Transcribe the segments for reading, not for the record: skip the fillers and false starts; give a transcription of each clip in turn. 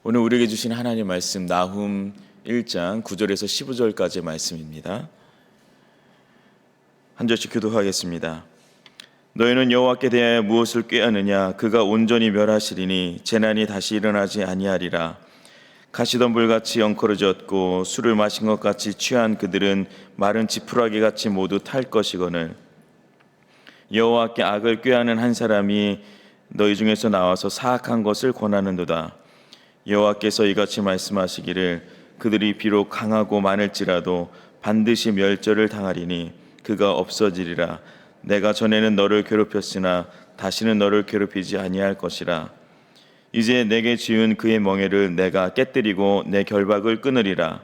오늘 우리에게 주신 하나님 말씀 나훔 1장 9절에서 15절까지의 말씀입니다. 한 절씩 교독하겠습니다. 너희는 여호와께 대하여 무엇을 꾀하느냐? 그가 온전히 멸하시리니 재난이 다시 일어나지 아니하리라. 가시덤불같이 엉커러졌고 술을 마신 것 같이 취한 그들은 마른 지푸라기 같이 모두 탈 것이거늘 여호와께 악을 꾀하는 한 사람이 너희 중에서 나와서 사악한 것을 권하는도다. 여호와께서 이같이 말씀하시기를 그들이 비록 강하고 많을지라도 반드시 멸절을 당하리니 그가 없어지리라. 내가 전에는 너를 괴롭혔으나 다시는 너를 괴롭히지 아니할 것이라. 이제 내게 지은 그의 멍에를 내가 깨뜨리고 내 결박을 끊으리라.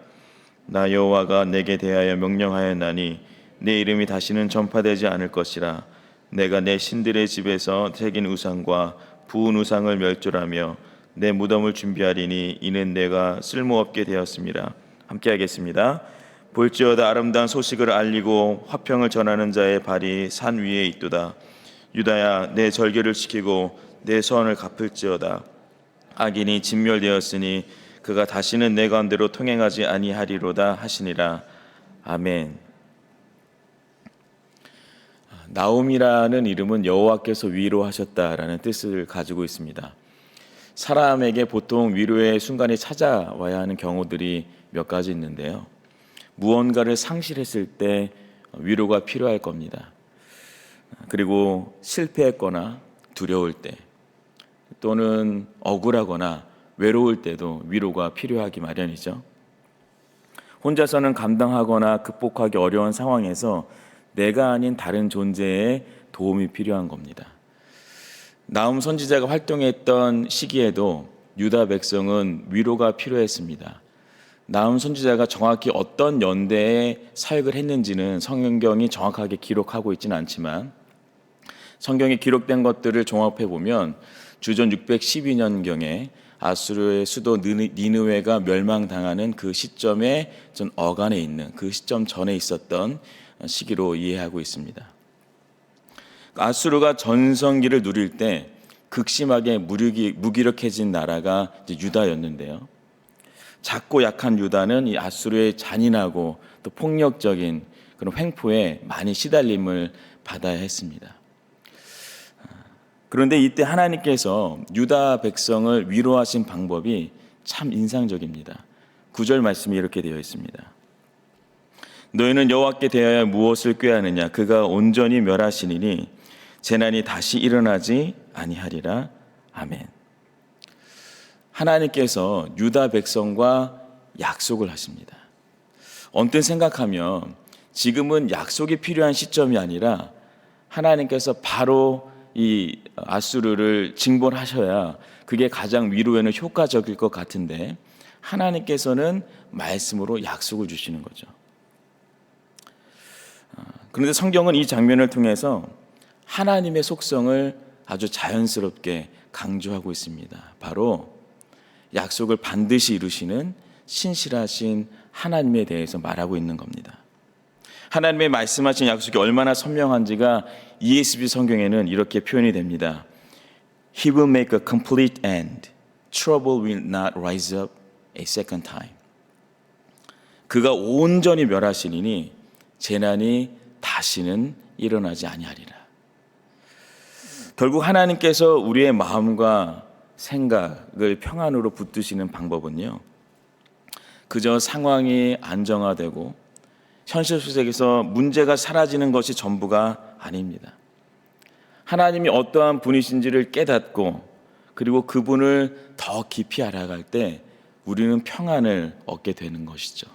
나 여호와가 내게 대하여 명령하였나니 내 이름이 다시는 전파되지 않을 것이라. 내가 내 신들의 집에서 새긴 우상과 부은 우상을 멸절하며 내 무덤을 준비하리니 이는 내가 쓸모없게 되었습니다. 함께 하겠습니다. 볼지어다 아름다운 소식을 알리고 화평을 전하는 자의 발이 산 위에 있도다. 유다야 내 절개를 지키고 내 서원을 갚을지어다. 악인이 진멸되었으니 그가 다시는 내 가운데로 통행하지 아니하리로다 하시니라. 아멘. 나홈이라는 이름은 여호와께서 위로하셨다라는 뜻을 가지고 있습니다. 사람에게 보통 위로의 순간이 찾아와야 하는 경우들이 몇 가지 있는데요. 무언가를 상실했을 때 위로가 필요할 겁니다. 그리고 실패했거나 두려울 때 또는 억울하거나 외로울 때도 위로가 필요하기 마련이죠. 혼자서는 감당하거나 극복하기 어려운 상황에서 내가 아닌 다른 존재의 도움이 필요한 겁니다. 나훔 선지자가 활동했던 시기에도 유다 백성은 위로가 필요했습니다. 나훔 선지자가 정확히 어떤 연대에 사역을 했는지는 성경이 정확하게 기록하고 있지는 않지만 성경에 기록된 것들을 종합해 보면 주전 612년경에 아수르의 수도 니느웨가 멸망당하는 그 시점에 전 어간에 있는 그 시점 전에 있었던 시기로 이해하고 있습니다. 아수르가 전성기를 누릴 때 극심하게 무기력해진 나라가 이제 유다였는데요. 작고 약한 유다는 이 아수르의 잔인하고 또 폭력적인 그런 횡포에 많이 시달림을 받아야 했습니다. 그런데 이때 하나님께서 유다 백성을 위로하신 방법이 참 인상적입니다. 9절 말씀이 이렇게 되어 있습니다. 너희는 여호와께 대하여 무엇을 꾀하느냐? 그가 온전히 멸하시니니 재난이 다시 일어나지 아니하리라. 아멘. 하나님께서 유다 백성과 약속을 하십니다. 언뜻 생각하면 지금은 약속이 필요한 시점이 아니라 하나님께서 바로 이 아수르를 징벌하셔야 그게 가장 위로에는 효과적일 것 같은데 하나님께서는 말씀으로 약속을 주시는 거죠. 그런데 성경은 이 장면을 통해서 하나님의 속성을 아주 자연스럽게 강조하고 있습니다. 바로 약속을 반드시 이루시는 신실하신 하나님에 대해서 말하고 있는 겁니다. 하나님의 말씀하신 약속이 얼마나 선명한지가 ESV 성경에는 이렇게 표현이 됩니다. He will make a complete end. Trouble will not rise up a second time. 그가 온전히 멸하시리니 재난이 다시는 일어나지 아니하리라. 결국 하나님께서 우리의 마음과 생각을 평안으로 붙드시는 방법은요, 그저 상황이 안정화되고 현실 속에서 문제가 사라지는 것이 전부가 아닙니다. 하나님이 어떠한 분이신지를 깨닫고 그리고 그분을 더 깊이 알아갈 때 우리는 평안을 얻게 되는 것이죠.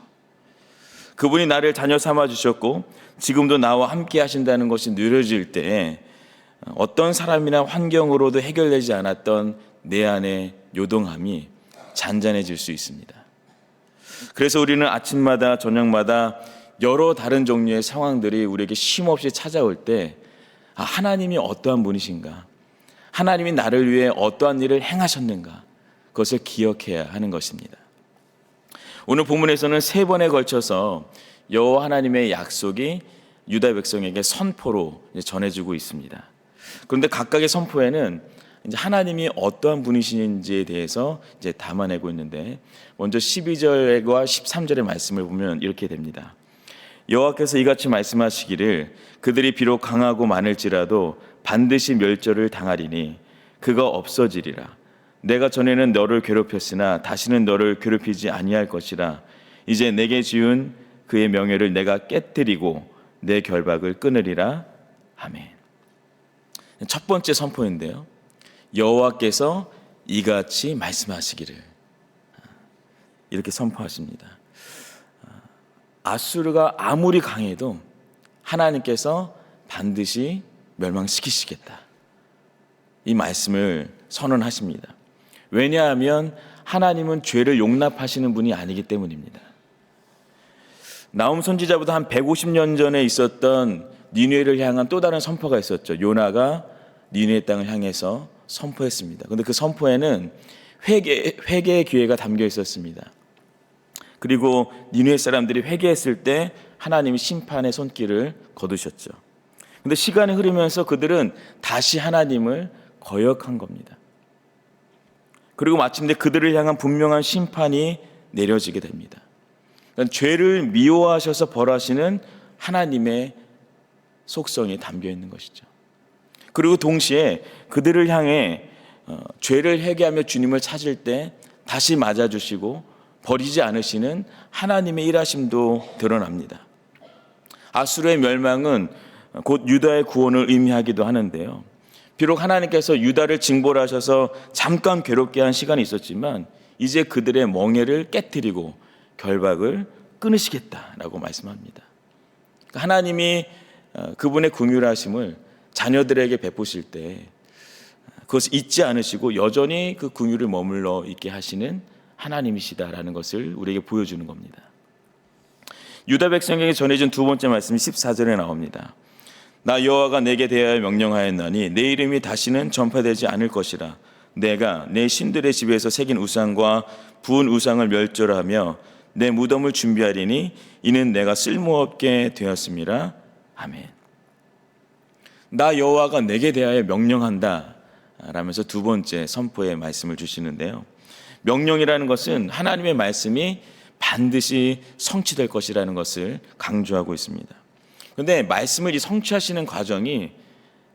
그분이 나를 자녀 삼아 주셨고 지금도 나와 함께 하신다는 것이 느껴질 때 어떤 사람이나 환경으로도 해결되지 않았던 내 안의 요동함이 잔잔해질 수 있습니다. 그래서 우리는 아침마다 저녁마다 여러 다른 종류의 상황들이 우리에게 쉼없이 찾아올 때 하나님이 어떠한 분이신가, 하나님이 나를 위해 어떠한 일을 행하셨는가, 그것을 기억해야 하는 것입니다. 오늘 본문에서는 3번에 걸쳐서 여호와 하나님의 약속이 유다 백성에게 선포로 전해지고 있습니다. 그런데 각각의 선포에는 이제 하나님이 어떠한 분이신지에 대해서 이제 담아내고 있는데, 먼저 12절과 13절의 말씀을 보면 이렇게 됩니다. 여호와께서 이같이 말씀하시기를 그들이 비록 강하고 많을지라도 반드시 멸절을 당하리니 그가 없어지리라. 내가 전에는 너를 괴롭혔으나 다시는 너를 괴롭히지 아니할 것이라. 이제 내게 지은 그의 명예를 내가 깨뜨리고 내 결박을 끊으리라. 아멘. 첫 번째 선포인데요, 여호와께서 이같이 말씀하시기를, 이렇게 선포하십니다. 아수르가 아무리 강해도 하나님께서 반드시 멸망시키시겠다, 이 말씀을 선언하십니다. 왜냐하면 하나님은 죄를 용납하시는 분이 아니기 때문입니다. 나훔 선지자보다 한 150년 전에 있었던 니느웨를 향한 또 다른 선포가 있었죠. 요나가 니느웨 땅을 향해서 선포했습니다. 그런데 그 선포에는 회개의 기회가 담겨 있었습니다. 그리고 니느웨 사람들이 회개했을 때 하나님이 심판의 손길을 거두셨죠. 그런데 시간이 흐르면서 그들은 다시 하나님을 거역한 겁니다. 그리고 마침내 그들을 향한 분명한 심판이 내려지게 됩니다. 그러니까 죄를 미워하셔서 벌하시는 하나님의 속성이 담겨 있는 것이죠. 그리고 동시에 그들을 향해 죄를 회개하며 주님을 찾을 때 다시 맞아주시고 버리지 않으시는 하나님의 일하심도 드러납니다. 아수르의 멸망은 곧 유다의 구원을 의미하기도 하는데요, 비록 하나님께서 유다를 징벌하셔서 잠깐 괴롭게 한 시간이 있었지만 이제 그들의 멍에를 깨뜨리고 결박을 끊으시겠다라고 말씀합니다. 하나님이 그분의 긍휼하심을 자녀들에게 베푸실 때 그것을 잊지 않으시고 여전히 그 긍휼을 머물러 있게 하시는 하나님이시다라는 것을 우리에게 보여주는 겁니다. 유다 백성에게 전해진 두 번째 말씀이 14절에 나옵니다. 나 여호와가 내게 대하여 명령하였나니 내 이름이 다시는 전파되지 않을 것이라. 내가 내 신들의 집에서 새긴 우상과 부은 우상을 멸절하며 내 무덤을 준비하리니 이는 내가 쓸모없게 되었음이라. 아멘. 나 여호와가 내게 대하여 명령한다 라면서 두 번째 선포의 말씀을 주시는데요, 명령이라는 것은 하나님의 말씀이 반드시 성취될 것이라는 것을 강조하고 있습니다. 그런데 말씀을 성취하시는 과정이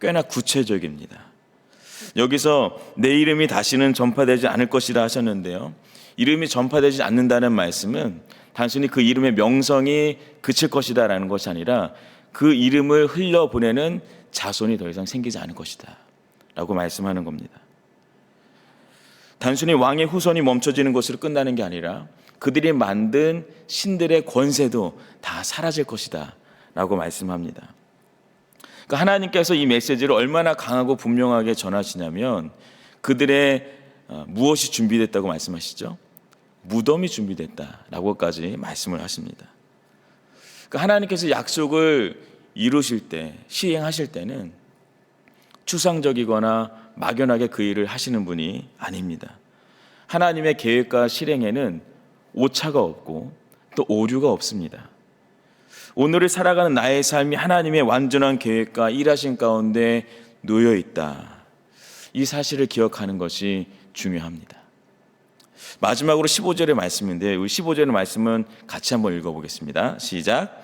꽤나 구체적입니다. 여기서 내 이름이 다시는 전파되지 않을 것이라 하셨는데요, 이름이 전파되지 않는다는 말씀은 단순히 그 이름의 명성이 그칠 것이다 라는 것이 아니라 그 이름을 흘려보내는 자손이 더 이상 생기지 않을 것이다 라고 말씀하는 겁니다. 단순히 왕의 후손이 멈춰지는 것으로 끝나는 게 아니라 그들이 만든 신들의 권세도 다 사라질 것이다 라고 말씀합니다. 그러니까 하나님께서 이 메시지를 얼마나 강하고 분명하게 전하시냐면 그들의 무엇이 준비됐다고 말씀하시죠? 무덤이 준비됐다라고까지 말씀을 하십니다. 그러니까 하나님께서 약속을 이루실 때, 시행하실 때는 추상적이거나 막연하게 그 일을 하시는 분이 아닙니다. 하나님의 계획과 실행에는 오차가 없고 또 오류가 없습니다. 오늘을 살아가는 나의 삶이 하나님의 완전한 계획과 일하신 가운데 놓여 있다, 이 사실을 기억하는 것이 중요합니다. 마지막으로 15절의 말씀인데, 우리 15절의 말씀은 같이 한번 읽어보겠습니다. 시작.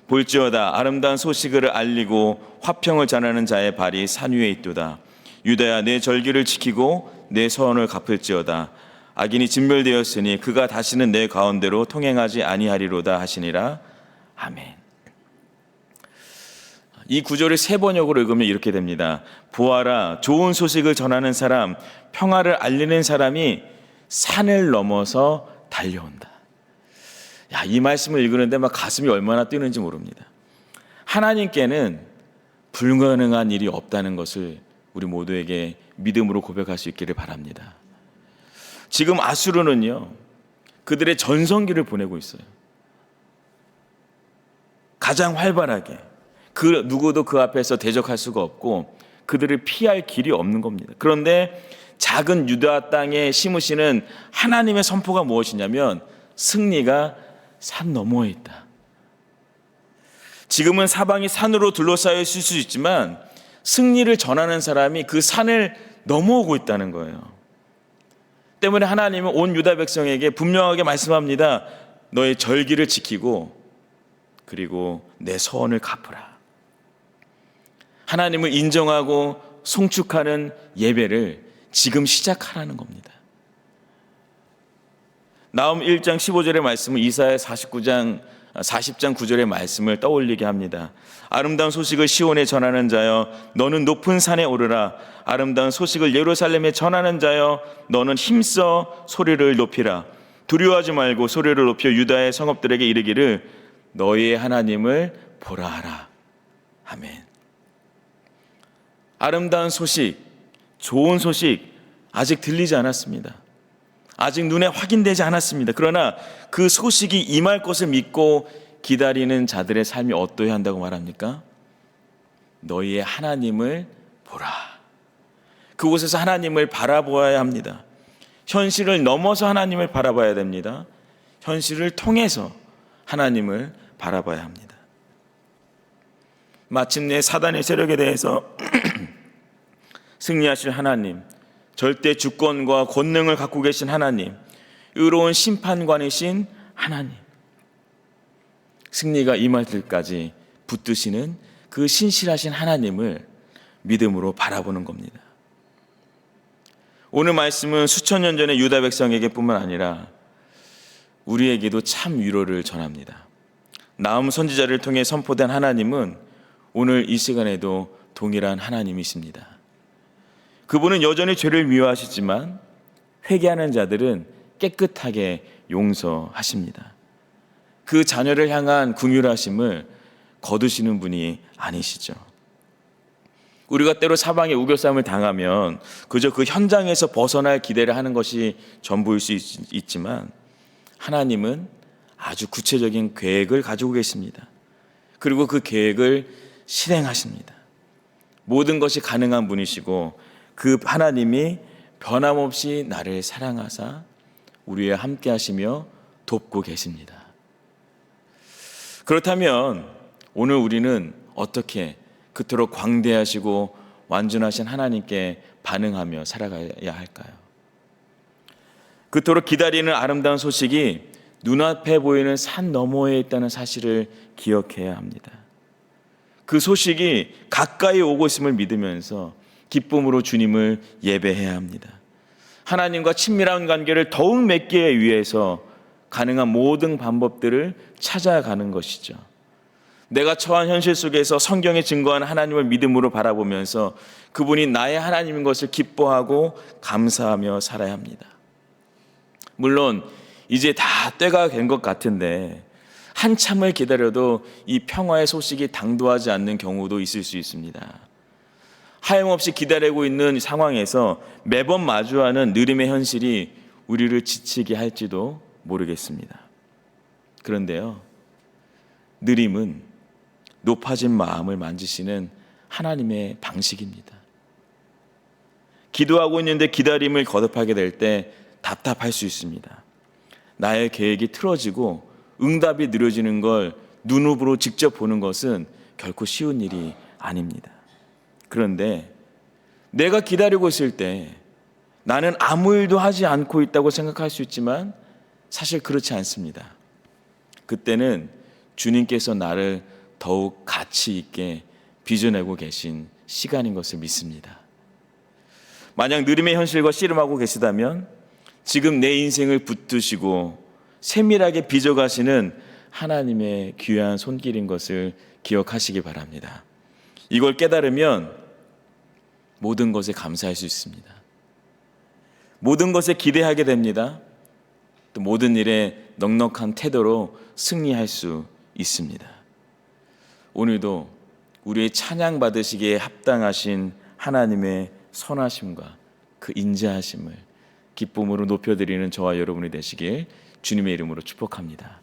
볼지어다 아름다운 소식을 알리고 화평을 전하는 자의 발이 산 위에 있도다. 유다야 내 절기를 지키고 내 서원을 갚을지어다. 악인이 진멸되었으니 그가 다시는 내 가운데로 통행하지 아니하리로다 하시니라. 아멘. 이 구절을 세 번역으로 읽으면 이렇게 됩니다. 보아라, 좋은 소식을 전하는 사람, 평화를 알리는 사람이 산을 넘어서 달려온다. 야, 이 말씀을 읽으는데 막 가슴이 얼마나 뛰는지 모릅니다. 하나님께는 불가능한 일이 없다는 것을 우리 모두에게 믿음으로 고백할 수 있기를 바랍니다. 지금 아수르는요, 그들의 전성기를 보내고 있어요. 가장 활발하게, 그 누구도 그 앞에서 대적할 수가 없고 그들을 피할 길이 없는 겁니다. 그런데 작은 유다 땅에 심으시는 하나님의 선포가 무엇이냐면 승리가 산 너머에 있다. 지금은 사방이 산으로 둘러싸여 있을 수 있지만 승리를 전하는 사람이 그 산을 넘어오고 있다는 거예요. 때문에 하나님은 온 유다 백성에게 분명하게 말씀합니다. 너의 절기를 지키고 그리고 내 서원을 갚으라. 하나님을 인정하고 송축하는 예배를 지금 시작하라는 겁니다. 나홈 1장 15절의 말씀은 이사야 40장 9절의 말씀을 떠올리게 합니다. 아름다운 소식을 시온에 전하는 자여 너는 높은 산에 오르라. 아름다운 소식을 예루살렘에 전하는 자여 너는 힘써 소리를 높이라. 두려워하지 말고 소리를 높여 유다의 성읍들에게 이르기를 너희의 하나님을 보라 하라. 아멘. 아름다운 소식, 좋은 소식 아직 들리지 않았습니다. 아직 눈에 확인되지 않았습니다. 그러나 그 소식이 임할 것을 믿고 기다리는 자들의 삶이 어떠해야 한다고 말합니까? 너희의 하나님을 보라. 그곳에서 하나님을 바라보아야 합니다. 현실을 넘어서 하나님을 바라봐야 됩니다. 현실을 통해서 하나님을 바라봐야 합니다. 마침내 사단의 세력에 대해서 승리하실 하나님, 절대 주권과 권능을 갖고 계신 하나님, 의로운 심판관이신 하나님, 승리가 임할 때까지 붙드시는 그 신실하신 하나님을 믿음으로 바라보는 겁니다. 오늘 말씀은 수천 년 전의 유다 백성에게 뿐만 아니라 우리에게도 참 위로를 전합니다. 나홈 선지자를 통해 선포된 하나님은 오늘 이 시간에도 동일한 하나님이십니다. 그분은 여전히 죄를 미워하시지만 회개하는 자들은 깨끗하게 용서하십니다. 그 자녀를 향한 긍휼하심을 거두시는 분이 아니시죠. 우리가 때로 사방에 우겨싸움을 당하면 그저 그 현장에서 벗어날 기대를 하는 것이 전부일 수 있지만 하나님은 아주 구체적인 계획을 가지고 계십니다. 그리고 그 계획을 실행하십니다. 모든 것이 가능한 분이시고 그 하나님이 변함없이 나를 사랑하사 우리와 함께 하시며 돕고 계십니다. 그렇다면 오늘 우리는 어떻게 그토록 광대하시고 완전하신 하나님께 반응하며 살아가야 할까요? 그토록 기다리는 아름다운 소식이 눈앞에 보이는 산 너머에 있다는 사실을 기억해야 합니다. 그 소식이 가까이 오고 있음을 믿으면서 기쁨으로 주님을 예배해야 합니다. 하나님과 친밀한 관계를 더욱 맺기 위해서 가능한 모든 방법들을 찾아가는 것이죠. 내가 처한 현실 속에서 성경에 증거하는 하나님을 믿음으로 바라보면서 그분이 나의 하나님인 것을 기뻐하고 감사하며 살아야 합니다. 물론 이제 다 때가 된 것 같은데 한참을 기다려도 이 평화의 소식이 당도하지 않는 경우도 있을 수 있습니다. 하염없이 기다리고 있는 상황에서 매번 마주하는 느림의 현실이 우리를 지치게 할지도 모르겠습니다. 그런데요, 느림은 높아진 마음을 만지시는 하나님의 방식입니다. 기도하고 있는데 기다림을 거듭하게 될 때 답답할 수 있습니다. 나의 계획이 틀어지고 응답이 느려지는 걸 눈으로 직접 보는 것은 결코 쉬운 일이 아닙니다. 그런데 내가 기다리고 있을 때 나는 아무 일도 하지 않고 있다고 생각할 수 있지만 사실 그렇지 않습니다. 그때는 주님께서 나를 더욱 가치 있게 빚어내고 계신 시간인 것을 믿습니다. 만약 느림의 현실과 씨름하고 계시다면 지금 내 인생을 붙드시고 세밀하게 빚어가시는 하나님의 귀한 손길인 것을 기억하시기 바랍니다. 이걸 깨달으면 모든 것에 감사할 수 있습니다. 모든 것에 기대하게 됩니다. 또 모든 일에 넉넉한 태도로 승리할 수 있습니다. 오늘도 우리의 찬양 받으시기에 합당하신 하나님의 선하심과 그 인자하심을 기쁨으로 높여드리는 저와 여러분이 되시길 주님의 이름으로 축복합니다.